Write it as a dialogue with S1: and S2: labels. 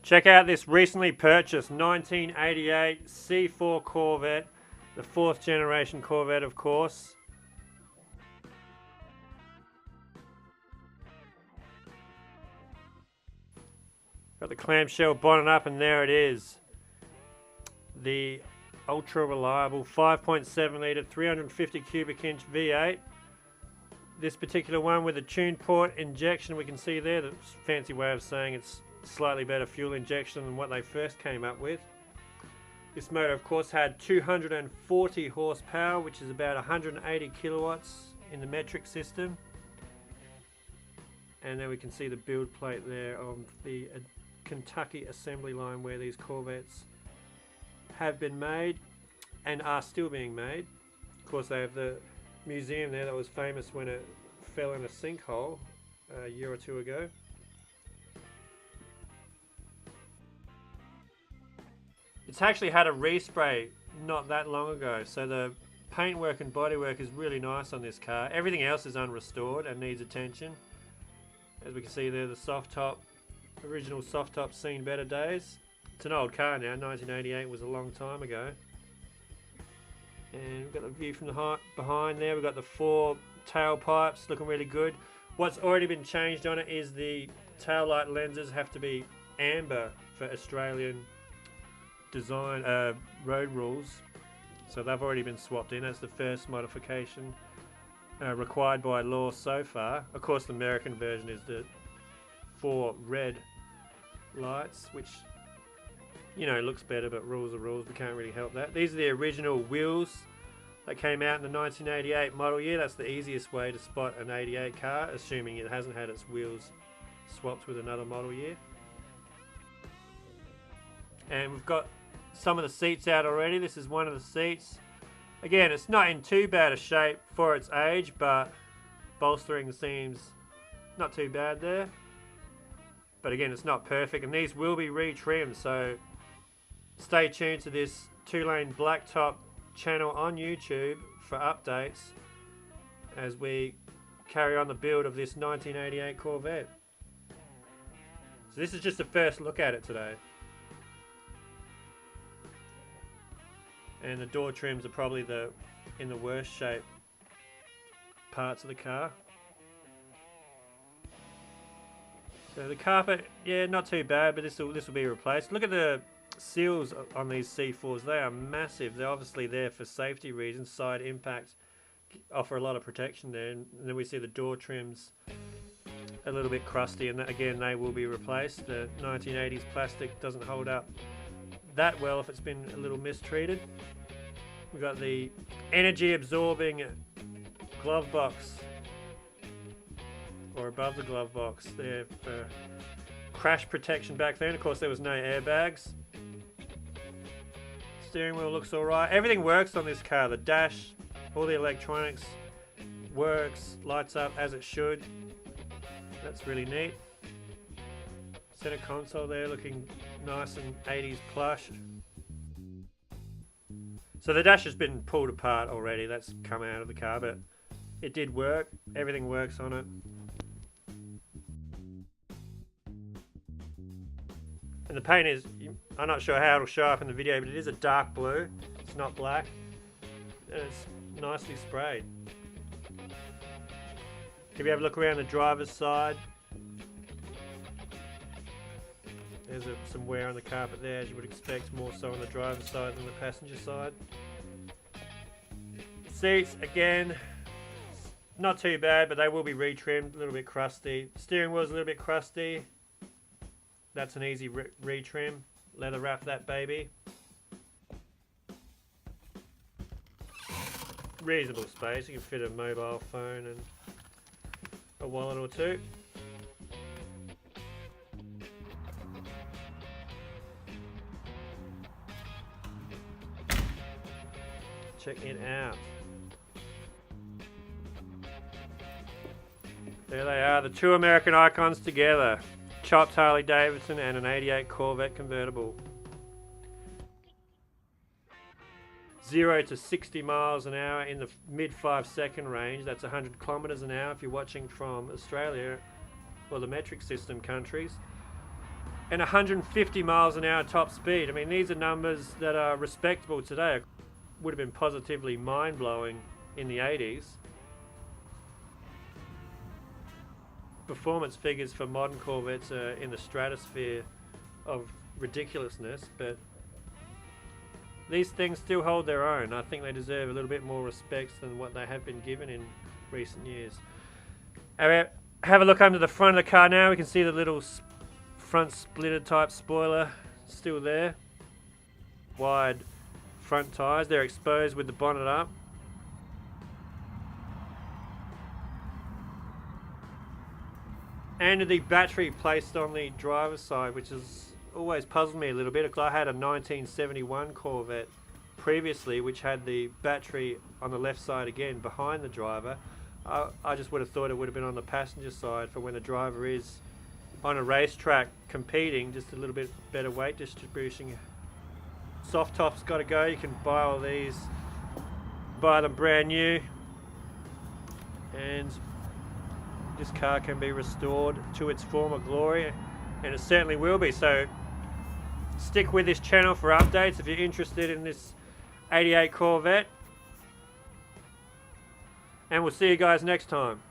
S1: Check out this recently purchased 1988 C4 Corvette, the 4th generation Corvette, of course. Got the clamshell bonnet up, and there it is. The ultra reliable 5.7 litre 350 cubic inch V8. This particular one with a tune port injection, we can see there, the fancy way of saying it's slightly better fuel injection than what they first came up with. This motor, of course, had 240 horsepower, which is about 180 kilowatts in the metric system. And then we can see the build plate there of the Kentucky assembly line where these Corvettes have been made and are still being made. Of course, they have the museum there that was famous when it fell in a sinkhole a year or two ago. It's actually had a respray not that long ago, so the paintwork and bodywork is really nice on this car. Everything else is unrestored and needs attention. As we can see there, the soft top, original soft top, seen better days. It's an old car now, 1988 was a long time ago. And we've got the view from the behind there. We've got the 4 tailpipes looking really good. What's already been changed on it is the tail light lenses have to be amber for Australian design road rules, so they've already been swapped in. That's the first modification required by law so far. Of course, the American version is the 4 red lights, which, you know, looks better, but rules are rules. We can't really help that. These are the original wheels that came out in the 1988 model year. That's the easiest way to spot an 88 car, assuming it hasn't had its wheels swapped with another model year. And we've got some of the seats out already. This is one of the seats. Again, it's not in too bad a shape for its age, but bolstering seems not too bad there. But again, it's not perfect, and these will be retrimmed, so stay tuned to this 2-lane blacktop channel on YouTube for updates as we carry on the build of this 1988 Corvette. So this is just the first look at it today. And the door trims are probably in the worst shape parts of the car. So the carpet, yeah, not too bad, but this will be replaced. Look at the seals on these C4s. They are massive. They're obviously there for safety reasons. Side impacts offer a lot of protection there. And then we see the door trims a little bit crusty, and again, they will be replaced. The 1980s plastic doesn't hold up that well if it's been a little mistreated. We've got the energy absorbing glove box, or above the glove box there for crash protection back then. Of course, there was no airbags. Steering wheel looks alright. Everything works on this car. The dash, all the electronics works, lights up as it should. That's really neat. Center console there looking nice and 80s plush. So the dash has been pulled apart already. That's come out of the car, but it did work. Everything works on it. And the paint is, I'm not sure how it'll show up in the video, but it is a dark blue. It's not black. And it's nicely sprayed. If you have a look around the driver's side, there's some wear on the carpet there, as you would expect, more so on the driver's side than the passenger side. Seats, again, not too bad, but they will be retrimmed, a little bit crusty. Steering wheel's a little bit crusty. That's an easy retrim. Leather wrap that baby. Reasonable space, you can fit a mobile phone and a wallet or two. Check it out. There they are, the 2 American icons together. Chopped Harley Davidson and an 88 Corvette convertible. 0 to 60 miles an hour in the mid 5-second range. That's 100 kilometers an hour if you're watching from Australia or the metric system countries. and 150 miles an hour top speed. I mean, these are numbers that are respectable today. Would have been positively mind-blowing in the 80s. Performance figures for modern Corvettes are in the stratosphere of ridiculousness, but these things still hold their own. I think they deserve a little bit more respect than what they have been given in recent years. Have a look under the front of the car now. We can see the little front splitter type spoiler still there. Wide front tyres, they're exposed with the bonnet up. And the battery placed on the driver's side, which has always puzzled me a little bit. I had a 1971 Corvette previously which had the battery on the left side again behind the driver. I just would have thought it would have been on the passenger side for when the driver is on a racetrack competing, just a little bit better weight distribution. Soft top's got to go. You can buy all these, buy them brand new, and this car can be restored to its former glory, and it certainly will be. So stick with this channel for updates if you're interested in this 88 Corvette, and we'll see you guys next time.